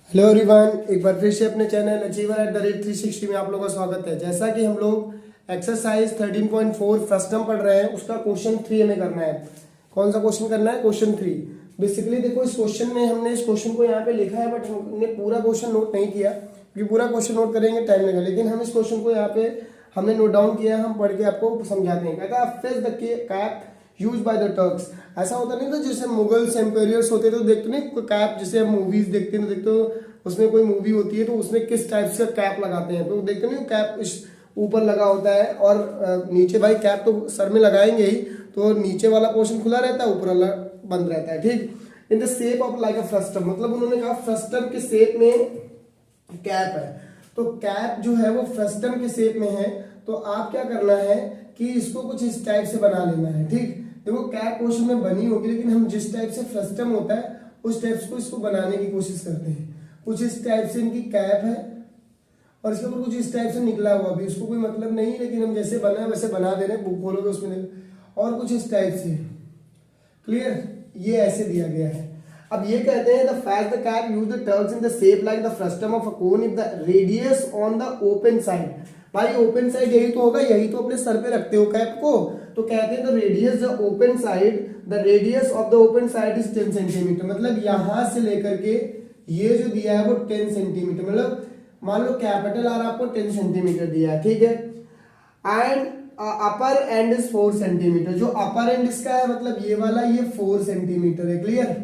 Hello everyone, एक बार फिर से अपने channel achiever at the rate 360 में आप लोगों का स्वागत है। जैसा कि हम लोग एक्सरसाइज 13.4 फर्स्ट टर्म पढ़ रहे हैं, उसका क्वेश्चन 3 हमें करना है। कौन सा क्वेश्चन करना है? क्वेश्चन 3। बेसिकली देखो, इस क्वेश्चन में हमने इस क्वेश्चन को यहाँ पे लिखा है, बट हमने पूरा क्वेश्चन नोट नहीं किया क्योंकि पूरा क्वेश्चन नोट करेंगे टाइम लगेगा। लेकिन हम इस क्वेश्चन को यहाँ पे हमने नोट डाउन किया, हम पढ़ के आपको समझाते हैं। कहता है face the cap use by the Turks. ऐसा होता नहीं था जैसे मुगल्स एम्पेरियर्स होते तो देखते नहीं कैप, जैसे हम मूवीज देखते हैं तो देखते हो उसमें कोई मूवी होती है तो उसमें किस टाइप से कैप लगाते हैं, तो देखते नहीं कैप इस ऊपर लगा होता है और नीचे भाई कैप तो सर में लगाएंगे ही, तो नीचे वाला पोर्शन खुला रहता है, ऊपर वाला बंद रहता है। ठीक। In the shape of like a frustum, मतलब उन्होंने कहा फ्रस्टम के शेप में कैप है। तो कैप जो है वो फ्रस्टम के शेप में है, तो आप क्या करना है कि इसको कुछ इस टाइप से बना लेना है। ठीक। देखो कैप क्वेश्चन में बनी होगी, लेकिन हम जिस टाइप से फ्रस्टम होता है उस टाइप को इसको बनाने की कोशिश करते हैं। कुछ इस टाइप से इनकी कैप है और इसके ऊपर कुछ इस टाइप से निकला हुआ भी, उसको कोई मतलब नहीं, लेकिन हम जैसे बना है वैसे बना दे रहे हैं। बुक खोलोगे उसमें और कुछ इस टाइप से। क्लियर? ये ऐसे दिया गया है। अब ये कहते हैं the Faiz the cap use the Turks in the shape like the frustum of a cone if the radius on the open side. भाई ओपन साइड यही तो होगा, यही तो अपने सर पे रखते हो कैप को। तो कहते हैं the radius the open side, the radius of the open side is 10 centimetre. मतलब यहां से लेकर के ये जो दिया है वो 10 सेंटीमीटर, मतलब मान लो कैपिटल आर आपको 10 सेंटीमीटर दिया है। ठीक है। And upper and is 4 centimetre. जो अपर एंड इसका है मतलब ये वाला, ये 4 सेंटीमीटर है। क्लियर?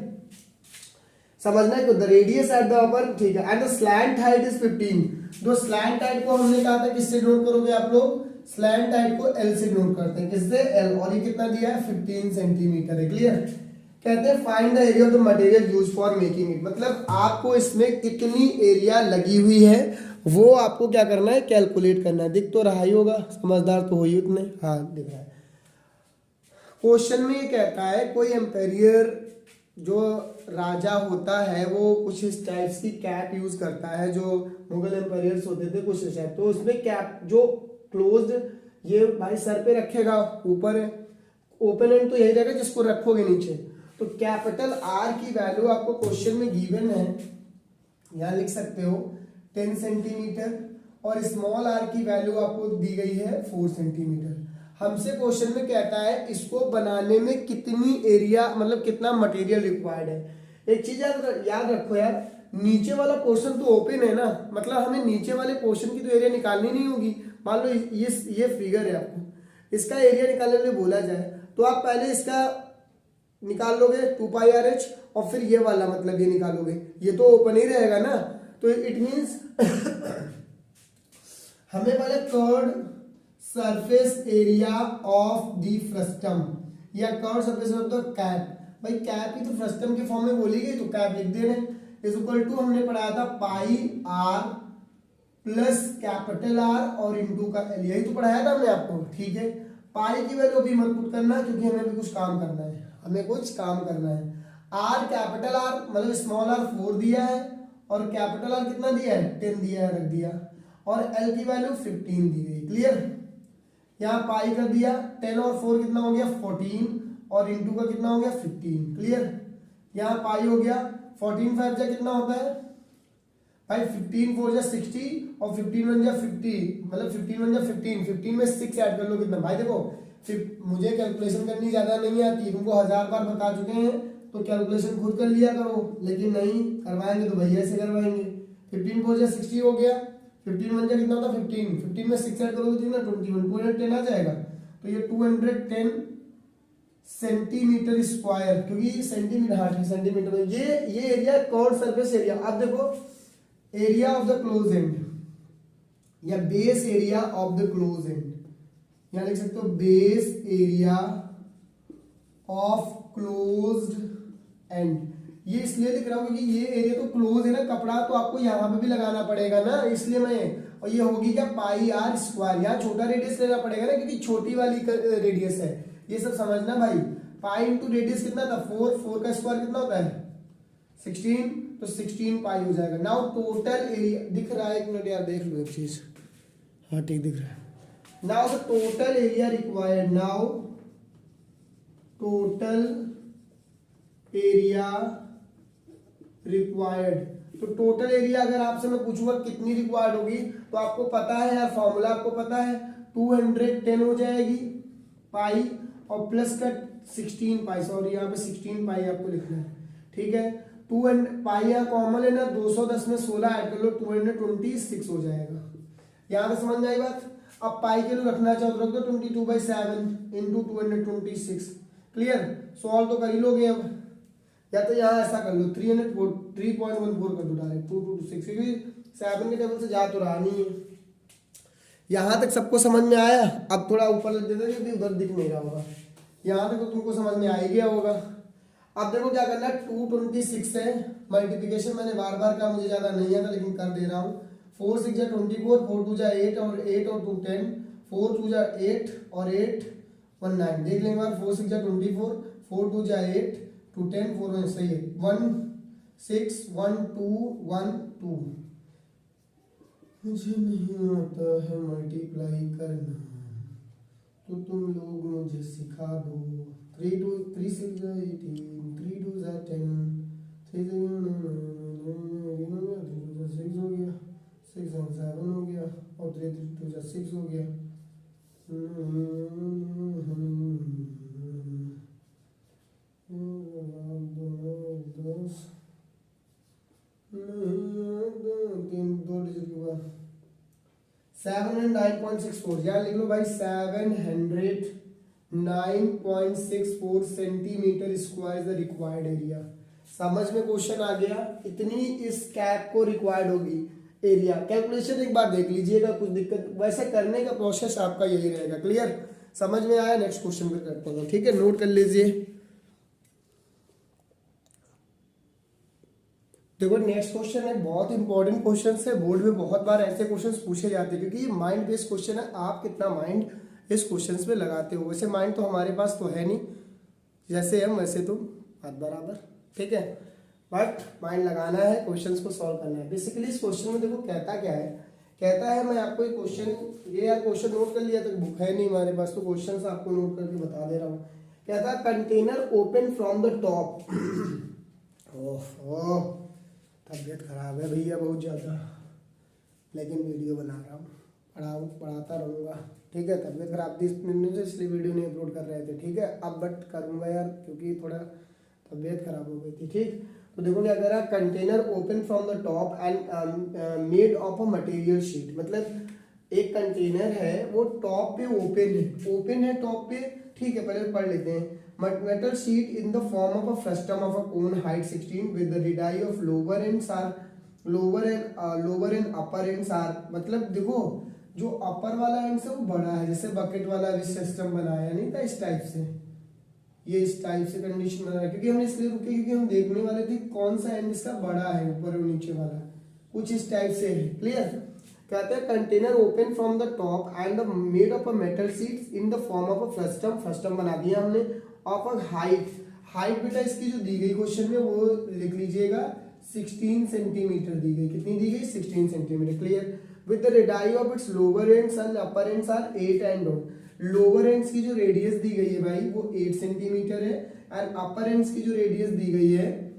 समझना है? तो the radius at the upper, ठीक है। And the slant height is 15। जो स्लैंट हाइट को हमने कहा था किससे नोट करोगे आप लोग? स्लैंट हाइट को एल से नोट करते हैं। किससे? एल। और ये कितना दिया है? 15 सेंटीमीटर है। क्लियर? कहते हैं find the area of the material use for making it. मतलब आपको इसमें कितनी एरिया लगी हुई है वो आपको क्या करना है? कैलकुलेट करना है। दिख तो रहा ही होगा, समझदार तो हो ही उतने। हाँ दिख रहा है। क्वेश्चन में ये कहता है कोई एम्पेरियर जो राजा होता है वो कुछ इस टाइप की कैप यूज करता है। जो मुगल एम्पेरियर्स होते थे कुछ इस टाइप, तो उसमें कैप जो क्लोज्ड ये भाई सर पे रखेगा, ऊपर है ओपन एंड तो यही रहेगा जिसको रखोगे नीचे। तो कैपिटल आर की वैल्यू आपको क्वेश्चन में गिवन है, यहां लिख सकते हो 10 सेंटीमीटर, और स्मॉल आर की वैल्यू आपको दी गई है 4 सेंटीमीटर। हमसे क्वेश्चन में कहता है इसको बनाने में कितनी एरिया, मतलब कितना मटेरियल रिक्वायर्ड है। एक चीज याद रखो यार, नीचे वाला पोर्शन तो ओपन है ना, मतलब हमें नीचे वाले पोर्शन की तो एरिया निकालनी नहीं होगी। मान लो ये फिगर है, आपको इसका एरिया निकालने के लिए बोला जाए तो आप पहले इसका निकाल लोगे 2πRH, और फिर ये वाला मतलब ये निकालोगे, ये तो ओपन ही रहेगा ना। तो इट मीन्स हमें पहले curved surface area of the frustum या curved surface of the cap. भाई कैप ही तो फ्रस्टम के फॉर्म में बोली गई, तो कैप लिख दे रहे। इज इक्वल टू हमने पढ़ाया था पाई आर प्लस कैपिटल आर और इंटू का एल, यही तो पढ़ाया था हमने आपको। ठीक है। पाई की वैल्यू अभी मत पुट करना क्योंकि हमें भी कुछ काम करना है, हमें कुछ काम करना है। आर कैपिटल आर मतलब स्मॉल आर 4 दिया है और कैपिटल आर कितना दिया है? 10 दिया है, रख दिया। और एल की वैल्यू 15 दी गई। क्लियर? यहाँ पाई कर दिया, 10 और 4 कितना हो गया? 14, और इंटू का कितना हो गया? 15। क्लियर? यहाँ पाई हो गया, 14 5 जा कितना होता है भाई? 15 4 जा 60 और 15 1 जा 50, मतलब 15 1 जा 15, 15 में 6 ऐड कर लो कितना भाई? देखो फिर मुझे कैलकुलेशन करनी ज्यादा नहीं आती, तुमको 1000 बार बता चुके हैं, तो कैलकुलेशन खुद कर लिया करो। लेकिन नहीं करवाएंगे तो भैया से करवाएंगे। 15 4 जा 60 हो गया, 15 1 जा कितना होता? 15, 15 में 6 ऐड करोगे तो कितना? 21, 210 आ जाएगा। तो ये 210 सेंटीमीटर स्क्वायर, क्योंकि सेंटीमीटर, हाँ सेंटीमीटर में ये एरिया कर्व्ड सरफेस एरिया। अब देखो area of the close end या base area of the close end, यहां लिख सकते हो base area of closed end. ये इसलिए लिख रहा हूं क्योंकि ये एरिया तो क्लोज है ना, कपड़ा तो आपको यहां पे भी लगाना पड़ेगा ना, इसलिए मैं। और ये होगी क्या? पाई आर स्क्वायर। यहाँ छोटा रेडियस लेना पड़ेगा ना क्योंकि छोटी वाली रेडियस है, ये सब समझना भाई। पाई इंटू रेडियस कितना था? 4, 4 का स्क्वायर कितना होता है? 16, तो 16 पाई हो जाएगा। नाउ टोटल एरिया दिख रहा है, एक मिनट यार देख लो एक चीज, हाँ ठीक दिख रहा है। Now the total area required, now total area required तो टोटल एरिया अगर आपसे मैं पूछूंगा कितनी रिक्वायर्ड होगी, तो आपको पता है यार, फॉर्मूला आपको पता है, 210 हो जाएगी पाई और प्लस का 16 पाई, सॉरी यहाँ पे 16 पाई आपको लिखना है, ठीक है। 2 पाई यहाँ कॉमन है ना, 210 में 16 ऐड कर लो, 226 हो जाएगा। यहाँ पे समझ में आई बात। अब पाई के लिए रखना चाहो तो रख दो 22/7 इंटू 226, क्लियर। सॉल्व तो कर ही लोगे अब, या तो यहाँ ऐसा कर लो 3.14 कर दो डायरेक्ट 2226, क्योंकि 7 के टेबल से जा तो रहा नहीं है। यहाँ तक सबको समझ में आया। अब थोड़ा ऊपर लग देते क्योंकि उधर दिख नहीं रहा होगा, यहाँ तक तो तुमको समझ में आ ही गया होगा। अब देखो क्या करना है, 226 है, मल्टीप्लिकेशन मैंने बार बार कहा, मुझे ज्यादा नहीं आता लेकिन कर दे रहा हूँ। 4 6 जा 24, 4 2 जा 8 और 8 और 2 10, 4 2 जा 8 और 8 1 9, देख लेंगे बार। 4 6 जा 24, 4 2 जा 8 2 10, 4 1 सही है, 1 6 1 2 1 2। मुझे नहीं आता है मल्टीप्लाई करना, तो तुम लोग मुझे सिखा दो। 3 2 3 6 जा 18, 3 2 जा 10, 3 6 हो गया, 6 1 7 हो गया और 3 2 जा 6 हो गया। 709.64, यहाँ लिख लो भाई 709.64 centimetre square is the required area. समझ में क्वेश्चन आ गया, इतनी इस कैप को रिक्वायर्ड होगी एरिया। कैलकुलेशन एक बार देख लीजिएगा, कुछ दिक्कत वैसे करने का प्रोसेस आपका यही रहेगा, क्लियर। समझ में आया, नेक्स्ट क्वेश्चन पे करते हैं, ठीक है, नोट कर लीजिए। देखो नेक्स्ट क्वेश्चन है, बहुत इंपॉर्टेंट क्वेश्चन है, बोर्ड में बहुत बार ऐसे क्वेश्चंस पूछे जाते हैं क्योंकि ये माइंड बेस्ड क्वेश्चन है। आप कितना माइंड इस क्वेश्चंस पे लगाते हो। वैसे माइंड तो हमारे पास तो है नहीं, जैसे हम वैसे तुम बात बराबर, ठीक है, बट माइंड लगाना है, क्वेश्चंस को सॉल्व करना है। बेसिकली इस क्वेश्चन में देखो कहता क्या है, कहता है, मैं आपको एक क्वेश्चन, ये यार क्वेश्चन नोट कर लिया, तो बुक है नहीं हमारे पास तो क्वेश्चन आपको नोट करके बता दे रहा हूँ। कहता है container open from the top. ओह तबीयत खराब है भैया बहुत ज़्यादा, लेकिन वीडियो बना रहा हूँ, पढ़ाता रहूँगा, ठीक है। तबीयत खराब थी इसलिए वीडियो नहीं अपलोड कर रहे थे, ठीक है। अब बट करूँगा यार क्योंकि थोड़ा तबीयत खराब हो गई थी, ठीक। तो देखो क्या कह रहा है, container open from the top and made of a material sheet. मतलब एक कंटेनर है वो टॉप पे ओपन है टॉप पे, ठीक है। पहले पढ़ लेते हैं। metal sheet in the form of a frustum of a cone height 16 with the radii of lower and upper ends are, मतलब देखो जो अपर वाला एंड से वो बड़ा है, जैसे बकेट वाला भी सिस्टम बनाया नहीं था इस टाइप से, ये इस टाइप से कंडीशन बना है, क्योंकि हमने इसलिए रुके क्योंकि हम देखने वाले थे कौन सा एंड इसका बड़ा है, ऊपर और नीचे वाला, कुछ इस टाइप से है, क्लियर। कहते हैं container open from the top and made of a metal sheets in the form of a frustum बना दिया हमने, ऑफ अ हाइट बेटा इसकी जो दी गई क्वेश्चन में वो लिख लीजिएगा 16 सेंटीमीटर दी गई, कितनी दी गई 16 centimetre, clear. With the radius of its lower ends and upper ends are 8 and 9। Lower ends की जो रेडियस दी गई है भाई वो 8 सेंटीमीटर है, एंड अपर एंड्स की जो रेडियस दी गई है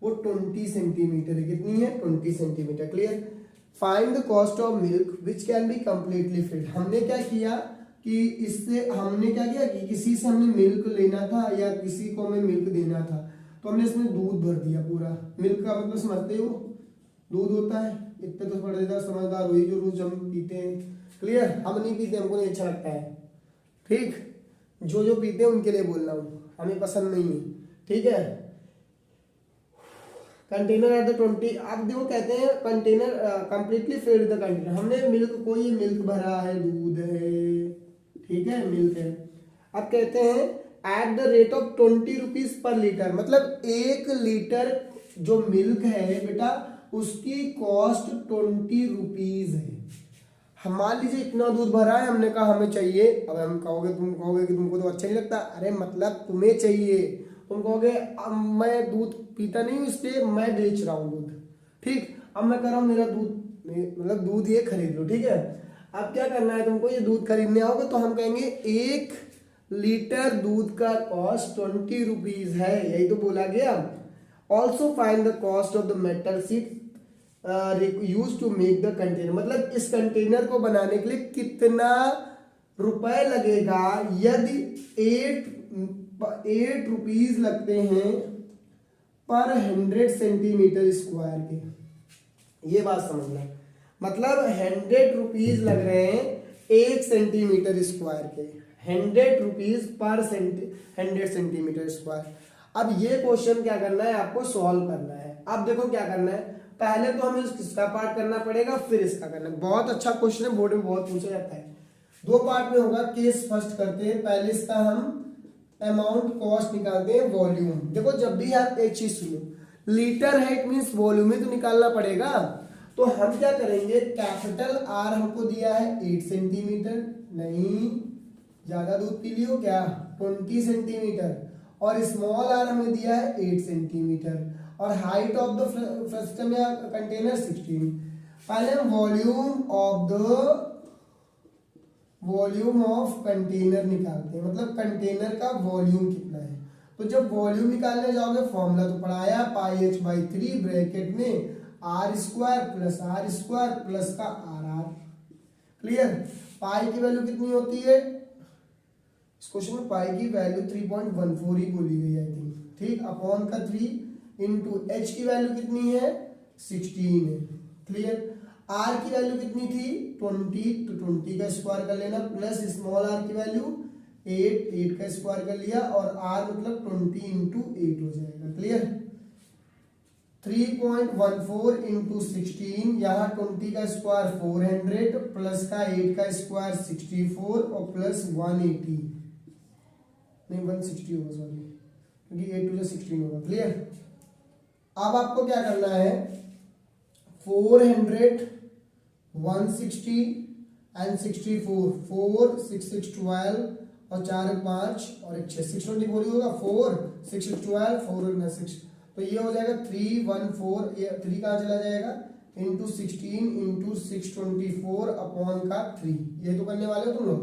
वो 20 सेंटीमीटर है, कितनी है 20 centimetre, clear. Find the cost of milk which can be completely filled. हमने क्या किया कि इससे हमने क्या किया कि किसी से हमने मिल्क लेना था या किसी को हमें मिल्क देना था, तो हमने इसमें दूध भर दिया पूरा। मिल्क का मतलब समझते हो, दूध होता है, इतने तो पढ़ेदार समझदार हुई जो रोज हम पीते हैं, क्लियर। हम नहीं पीते, हमको नहीं अच्छा लगता है, ठीक। जो पीते हैं उनके लिए बोल रहा हूँ, हमें पसंद नहीं है, ठीक है। कंटेनर एट द 20, अब देखो कहते हैं container completely filled the container. हमने मिल्क को, ये मिल्क भरा है, दूध है, ठीक है, मिल्क है। अब कहते हैं at the rate of 20 rupees per litre, मतलब 1 लीटर जो मिल्क है बेटा उसकी कॉस्ट 20 रुपीज है। हम मान लीजिए इतना दूध भरा है, हमने कहा हमें चाहिए, अब हम तुम कहोगे कि तुमको तो अच्छा नहीं लगता, अरे मतलब तुम्हें चाहिए, तुम कहोगे अब मैं दूध पीता नहीं हूँ इसलिए मैं बेच रहा हूँ दूध, ठीक। अब मैं कर रहा हूँ मेरा दूध, मतलब दूध ये खरीद लो, ठीक है। अब क्या करना है तुमको, ये दूध खरीदने आओगे तो हम कहेंगे 1 लीटर दूध का कॉस्ट 20 रुपीज है, यही तो बोला गया। Also find the cost of the metal sheet use to make the container, मतलब इस कंटेनर को बनाने के लिए कितना रुपए लगेगा यदि 8 रुपीज लगते हैं पर 100 सेंटीमीटर स्क्वायर के। ये बात समझना, मतलब 100 रुपीज लग रहे हैं 1 सेंटीमीटर स्क्वायर के, 100 रुपीज पर 100 सेंटीमीटर स्क्वायर। अब ये क्वेश्चन क्या करना है, आपको सॉल्व करना है। अब देखो क्या करना है, पहले तो हमें इसका पार्ट करना पड़ेगा, फिर इसका करना है। बहुत अच्छा क्वेश्चन है, बोर्ड में बहुत पूछा जाता है। 2 पार्ट में होगा, केस फर्स्ट करते हैं। पहले इसका हम अमाउंट कॉस्ट निकालते हैं, वॉल्यूम। देखो जब भी आप एक चीज सुनो, लीटर है इट मीन्स वॉल्यूम ही तो निकालना पड़ेगा। तो हम क्या करेंगे, कैपिटल आर हमको दिया है 8 सेंटीमीटर, नहीं ज्यादा दूध पी लियो क्या, 20 सेंटीमीटर, और स्मॉल आर हमें दिया है 8 सेंटीमीटर, और हाइट ऑफ द फ्रस्टम या कंटेनर 16। पहले हम वॉल्यूम ऑफ कंटेनर निकालते हैं, मतलब कंटेनर का वॉल्यूम कितना है। तो जब वॉल्यूम निकालने जाओगे, फॉर्मूला तो पढ़ाया, पाई h बाई 3 ब्रैकेट में आर स्क्वायर प्लस का आर आर। क्लियर। पाई की वैल्यू कितनी होती है इस क्वेश्चन में, पाई की वैल्यू 3.14 ही बोली गई आई थिंक, ठीक, अपॉन का 3 इंटू एच की वैल्यू कितनी है 16 है। क्लियर। आर की वैल्यू कितनी थी 20, तो 20 का स्क्वायर कर लेना, प्लस स्मॉल आर की वैल्यू 8 का स्क्वायर कर लिया, और आर मतलब 20 इंटू 8 हो जाएगा। क्लियर। 3.14 इंटू 16, यहाँ 20 का स्क्वायर 400, प्लस का 8 का स्क्वायर 64, और प्लस 180 नहीं 160 होगा, सॉरी, क्योंकि 8 टू 16 होगा। क्लियर। अब आपको क्या करना है, 400, 160 एंड 64, 4 6 6 12, और 4 5 और 1 6 6 बोली होगा, 4 6 6 12, 4 6, तो ये हो जाएगा 314, ये 3 कहाँ चला जाएगा, इंटू 16 इंटू 624 अपॉन का 3। ये तो करने वाले हो तुम लोग,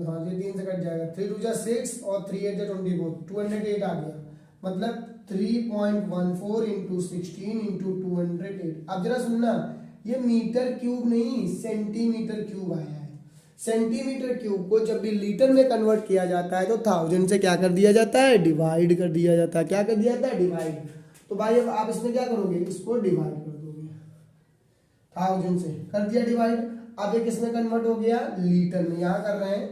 हाँ ये 3 से कट जाएगा, 3 2 6 और 3 8 24, 208 आ गया, मतलब 3.14 इंटू 16 इंटू 208। अब जरा सुनना, ये मीटर क्यूब नहीं सेंटीमीटर क्यूब आया है। सेंटीमीटर क्यूब को जब भी लीटर में कन्वर्ट किया जाता है तो 1000 से क्या कर दिया जाता है, डिवाइड कर दिया जाता है। क्या कर दिया जाता है, डिवाइड। तो भाई अब आप इसमें क्या करोगे, इसको डिवाइड कर दोगे, 1000 से कर दिया डिवाइड। अब ये किसमें कन्वर्ट हो गया, लीटर में। यहाँ कर रहे हैं,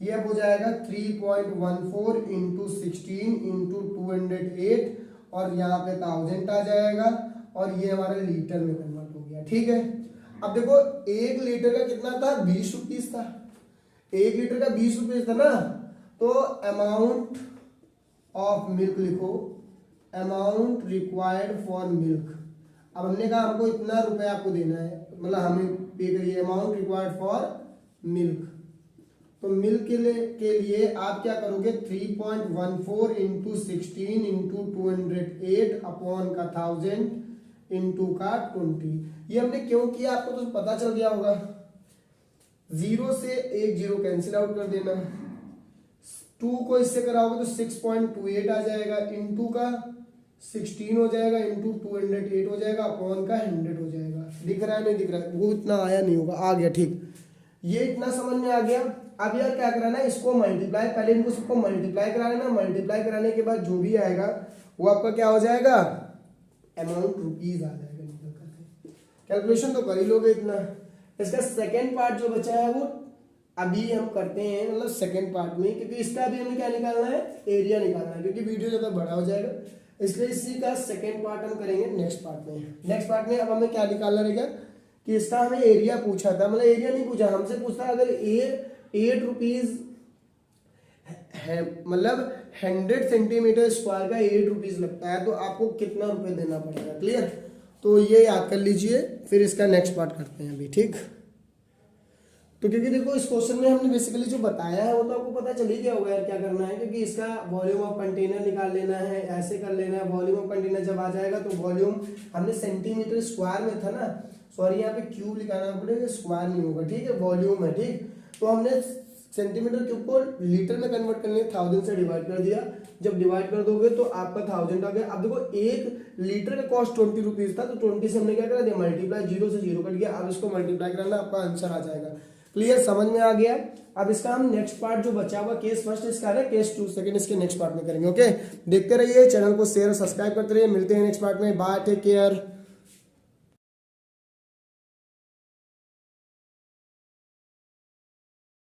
ये अब हो जाएगा 3.14 इंटू 16 इंटू 208, और यहाँ पे 1000 आ जाएगा, और ये हमारे लीटर में कन्वर्ट हो गया। ठीक है। अब देखो 1 लीटर का कितना था, 20 रुपीज था, 1 लीटर का 20 रुपीज था ना, तो अमाउंट ऑफ मिल्क लिखो, अमाउंट रिक्वायर्ड फॉर मिल्क। अब हमने कहा हमको इतना रुपए आपको देना है, मतलब हमें पे करिए, अमाउंट रिक्वायर्ड फॉर मिल्क। तो मिल्क के लिए आप क्या करोगे, 3.14 इंटू 16 इंटू 208 अपॉन का 1000 इंटू का 20। ये हमने क्यों किया आपको तो पता चल गया होगा। 0 से 1 0 कैंसिल आउट कर देना, 2 को इससे कराओगे तो 6.28 आ जाएगा, इंटू का 16 हो जाएगा, इंटू 208 हो जाएगा, अपॉन का 100 हो जाएगा। दिख रहा है नहीं दिख रहा है, वो इतना आया नहीं होगा, आ गया। ठीक, ये इतना समझ में आ गया। अब यार क्या कराना है, इसको मल्टीप्लाई, पहले इनको सबको मल्टीप्लाई करा लेना, मल्टीप्लाई कराने के बाद जो भी आएगा वो आपका क्या हो जाएगा, अमाउंट रुपीज आ जाएगा निकल करके। कैलकुलेशन तो कर ही लोगे इतना। इसका सेकेंड पार्ट जो बचा है वो अभी हम करते हैं, मतलब सेकेंड पार्ट में, क्योंकि इसका भी हमें क्या निकालना है, एरिया निकालना है, क्योंकि वीडियो ज़्यादा बड़ा हो जाएगा, इसलिए इसी का सेकेंड पार्ट हम करेंगे नेक्स्ट पार्ट में। नेक्स्ट पार्ट में अब हमें क्या निकालना रहेगा कि इसका हमें एरिया पूछा था, मतलब एरिया नहीं पूछा, हमसे पूछता अगर 8 रुपीज है, मतलब 100 सेंटीमीटर स्क्वायर का 8 रुपीज लगता है, तो आपको कितना रुपए देना पड़ेगा। क्लियर। तो ये याद कर लीजिए, फिर इसका नेक्स्ट पार्ट करते हैं अभी। ठीक। तो क्योंकि देखो इस क्वेश्चन में हमने बेसिकली जो बताया है वो तो आपको पता चल ही गया होगा यार क्या करना है, क्योंकि इसका वॉल्यूम ऑफ कंटेनर निकाल लेना है, ऐसे कर लेना है। वॉल्यूम ऑफ कंटेनर जब आ जाएगा तो वॉल्यूम हमने सेंटीमीटर स्क्वायर में था ना, सॉरी यहाँ पे क्यूब लिखाना पड़ेगा, स्क्वायर नहीं होगा। ठीक है, वॉल्यूम है। ठीक, तो हमने सेंटीमीटर क्यूब को लीटर में कन्वर्ट करने 1000 से डिवाइड कर दिया, जब डिवाइड कर दोगे तो आपका 1000 आ गया। अब देखो 1 लीटर का कॉस्ट 20 रुपीज था, तो 20 से हमने क्या करा दिया मल्टीप्लाई, 0 से 0 कट गया। अब इसको मल्टीप्लाई कराना, आपका आंसर आ जाएगा। क्लियर, समझ में आ गया। अब इसका हम नेक्स्ट पार्ट जो बचा हुआ केस फर्स्ट इसका है, केस 2 सेकंड इसके नेक्स्ट पार्ट में करेंगे। ओके, देखते रहिए, चैनल को शेयर और सब्सक्राइब करते रहिए। मिलते हैं नेक्स्ट पार्ट में, बाय, टेक केयर।